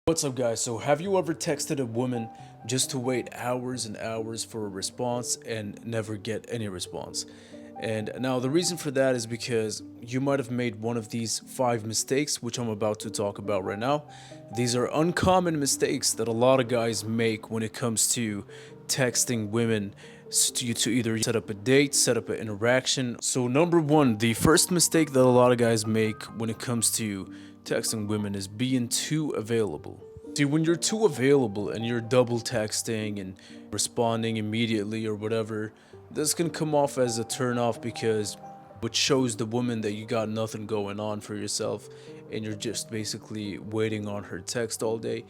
What's up, guys? So have you ever texted a woman just to wait hours and hours for a response and never get any response? And now the reason for that is because you might have made one of these 5 mistakes, which I'm about to talk about right now. These are uncommon mistakes that a lot of guys make when it comes to texting women to either set up a date, set up an interaction. So number one, the first mistake that a lot of guys make when it comes to texting women is being too available. See, when you're too available and you're double texting and responding immediately or whatever, this can come off as a turn off because which shows the woman that you got nothing going on for yourself and you're just basically waiting on her text all day.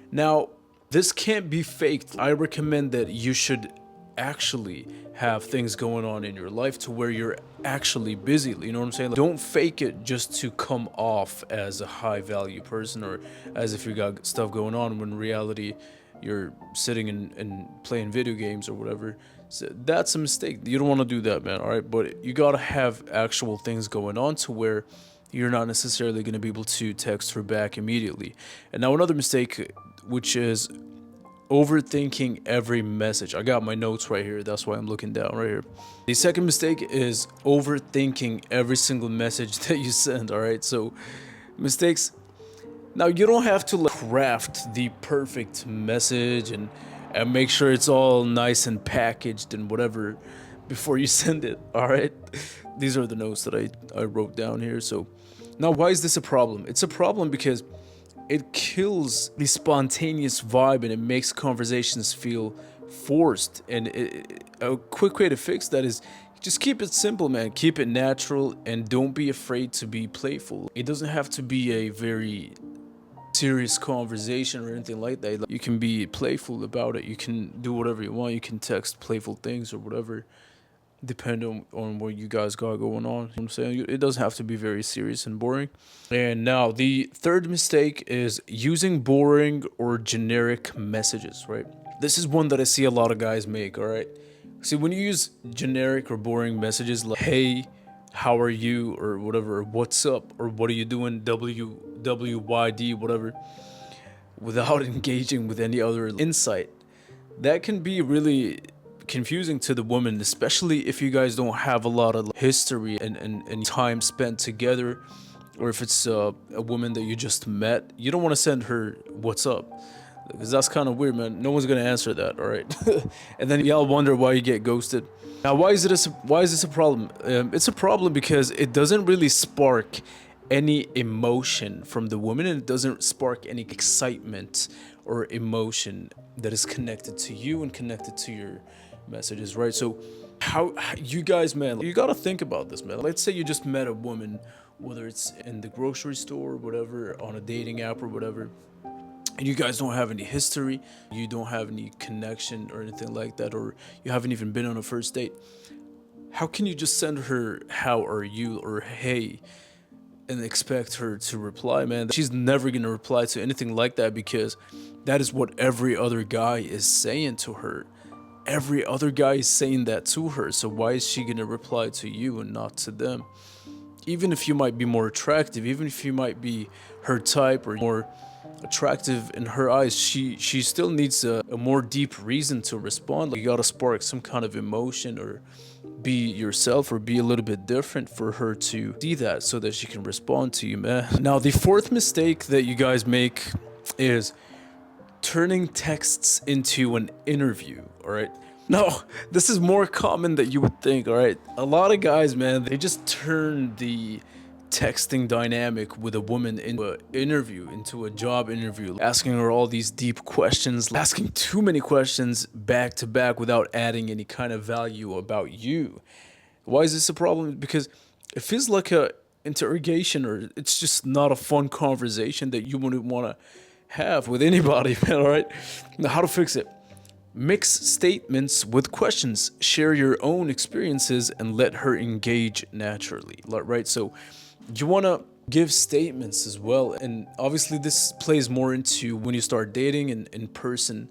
Now, this can't be faked. I recommend that you should actually have things going on in your life to where you're actually busy. You know what I'm saying? Like, don't fake it just to come off as a high value person or as if you got stuff going on when in reality you're sitting and playing video games or whatever. So that's a mistake. You don't want to do that, man. All right, but you gotta have actual things going on to where you're not necessarily going to be able to text her back immediately. And now another mistake, which is overthinking every message. I got my notes right here. That's why I'm looking down right here. The second mistake is overthinking every single message that you send. All right. So mistakes. Now you don't have to craft the perfect message and make sure it's all nice and packaged and whatever before you send it. All right. These are the notes that I wrote down here. So now why is this a problem? It's a problem because it kills the spontaneous vibe and it makes conversations feel forced. And a quick way to fix that is just keep it simple, man. Keep it natural and don't be afraid to be playful. It doesn't have to be a very serious conversation or anything like that. You can be playful about it. You can do whatever you want. You can text playful things or whatever, depending on what you guys got going on. You know what I'm saying? It doesn't have to be very serious and boring. And now the third mistake is using boring or generic messages, right? This is one that I see a lot of guys make, all right? See, when you use generic or boring messages like, hey, how are you, or whatever, or what's up, or what are you doing, WWYD, whatever, without engaging with any other insight, that can be really confusing to the woman, especially if you guys don't have a lot of history and time spent together, or if it's a woman that you just met. You don't want to send her what's up because that's kind of weird, man. No one's gonna answer that, all right? And then y'all wonder why you get ghosted. Now, why is this a problem? It's a problem because it doesn't really spark any emotion from the woman, and it doesn't spark any excitement or emotion that is connected to you and connected to your messages, right? So how you guys, man, you gotta think about this, man. Let's say you just met a woman, whether it's in the grocery store or whatever, on a dating app or whatever, and you guys don't have any history, you don't have any connection or anything like that, or you haven't even been on a first date. How can you just send her how are you or hey and expect her to reply, man? She's never gonna reply to anything like that because that is what every other guy is saying to her. Every other guy is saying that to her, so why is she gonna reply to you and not to them? Even if you might be more attractive, even if you might be her type or more attractive in her eyes, she still needs a more deep reason to respond. Like, you gotta spark some kind of emotion or be yourself or be a little bit different for her to see that so that she can respond to you, man. Now, the fourth mistake that you guys make is turning texts into an interview, all right? No, this is more common than you would think, all right? A lot of guys, man, they just turn the texting dynamic with a woman into an interview, into a job interview, asking her all these deep questions, asking too many questions back to back without adding any kind of value about you. Why is this a problem? Because it feels like a interrogation, or it's just not a fun conversation that you wouldn't want to have with anybody, man, all right? Now, how to fix it? Mix statements with questions. Share your own experiences and let her engage naturally, right? So you want to give statements as well. And obviously this plays more into when you start dating and in person,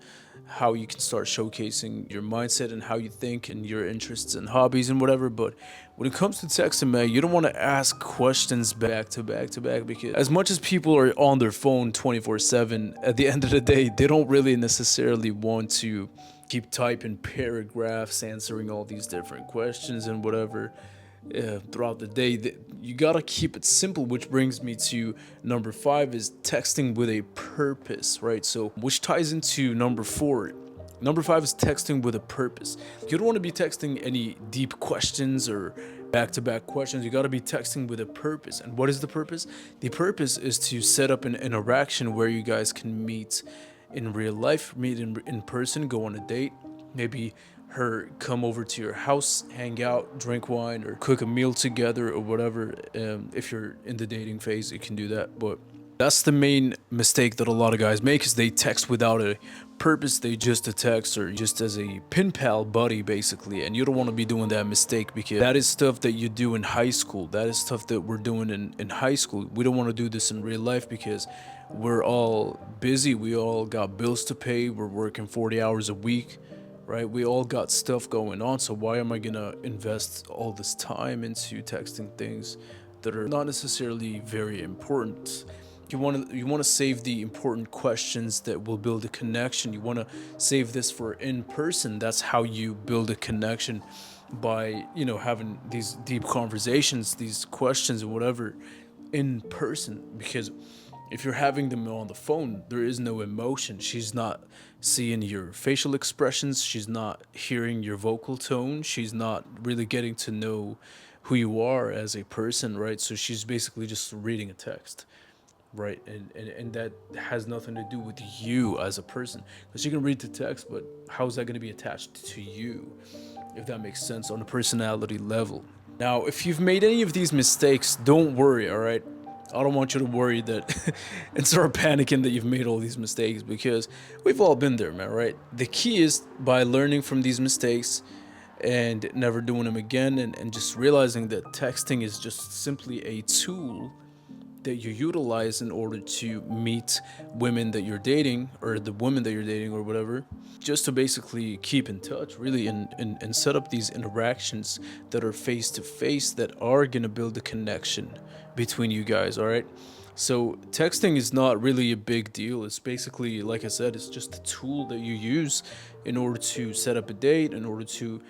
how you can start showcasing your mindset and how you think and your interests and hobbies and whatever. But when it comes to texting, man, you don't want to ask questions back to back to back, because as much as people are on their phone 24/7, at the end of the day, they don't really necessarily want to keep typing paragraphs answering all these different questions and whatever throughout the day. You gotta keep it simple, which brings me to number five, is texting with a purpose, right? So, which ties into number four. Number five is texting with a purpose. You don't want to be texting any deep questions or back to back questions. You got to be texting with a purpose. And what is the purpose? The purpose is to set up an interaction where you guys can meet in real life, meet in person, go on a date, maybe her come over to your house, hang out, drink wine, or cook a meal together or whatever. If you're in the dating phase, you can do that. But that's the main mistake that a lot of guys make, is they text without a purpose. They just a text or just as a pen pal buddy, basically. And you don't want to be doing that mistake, because that is stuff that you do in high school. That is stuff that we're doing in high school. We don't want to do this in real life, because we're all busy. We all got bills to pay. We're working 40 hours a week, right? We all got stuff going on. So why am I gonna invest all this time into texting things that are not necessarily very important? You want to save the important questions that will build a connection. You want to save this for in person. That's how you build a connection, by having these deep conversations, these questions and whatever in person. Because if you're having them on the phone, there is no emotion. She's not seeing your facial expressions. She's not hearing your vocal tone. She's not really getting to know who you are as a person, right? So she's basically just reading a text, right? And that has nothing to do with you as a person, because you can read the text, but how is that going to be attached to you, if that makes sense, on a personality level? Now, if you've made any of these mistakes, don't worry, all right? I don't want you to worry that and start panicking that you've made all these mistakes, because we've all been there, man, right? The key is by learning from these mistakes and never doing them again, and just realizing that texting is just simply a tool that you utilize in order to meet women that you're dating, or the woman that you're dating, or whatever, just to basically keep in touch, really, and set up these interactions that are face to face, that are going to build a connection between you guys, all right? So texting is not really a big deal. It's basically, like I said, it's just a tool that you use in order to set up a date, in order to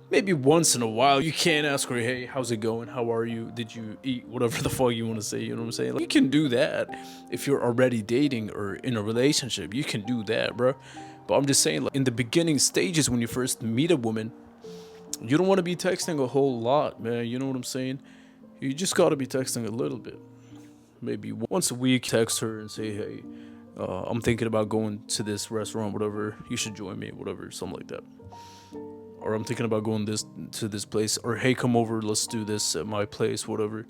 maybe once in a while you can ask her, hey, how's it going, how are you, did you eat, whatever the fuck you want to say, you know what I'm saying? Like, you can do that if you're already dating or in a relationship. You can do that, bro. But I'm just saying, like, in the beginning stages, when you first meet a woman, you don't want to be texting a whole lot, man. You know what I'm saying? You just got to be texting a little bit. Maybe once a week, text her and say, hey, I'm thinking about going to this restaurant, whatever, you should join me, whatever, something like that. Or I'm thinking about going to this place, or hey, come over, let's do this at my place, whatever.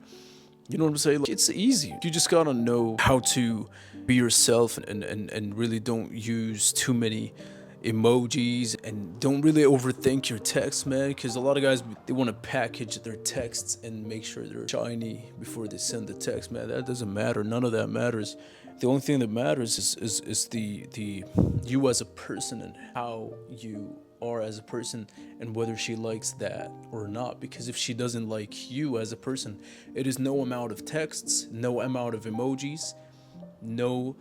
You know what I'm saying? Like, it's easy. You just gotta know how to be yourself, and really don't use too many emojis, and don't really overthink your text, man, because a lot of guys, they want to package their texts and make sure they're shiny before they send the text, man. That doesn't matter. None of that matters. The only thing that matters is the you as a person, and how you are as a person, and whether she likes that or not. Because if she doesn't like you as a person, it is no amount of texts, no amount of emojis, no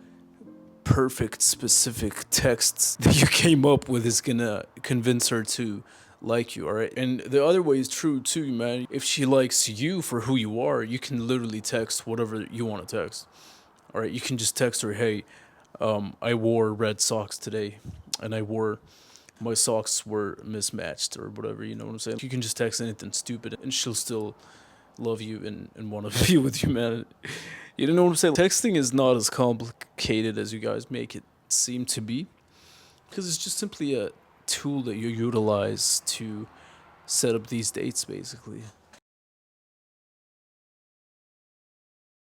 perfect specific texts that you came up with is gonna convince her to like you, all right? And the other way is true too, man. If she likes you for who you are, you can literally text whatever you want to text, all right? You can just text her, hey, I wore red socks today, and my socks were mismatched, or whatever, you know what I'm saying? You can just text anything stupid, and she'll still love you and want to be with you, man. You know what I'm saying? Texting is not as complicated as you guys make it seem to be, because it's just simply a tool that you utilize to set up these dates, basically.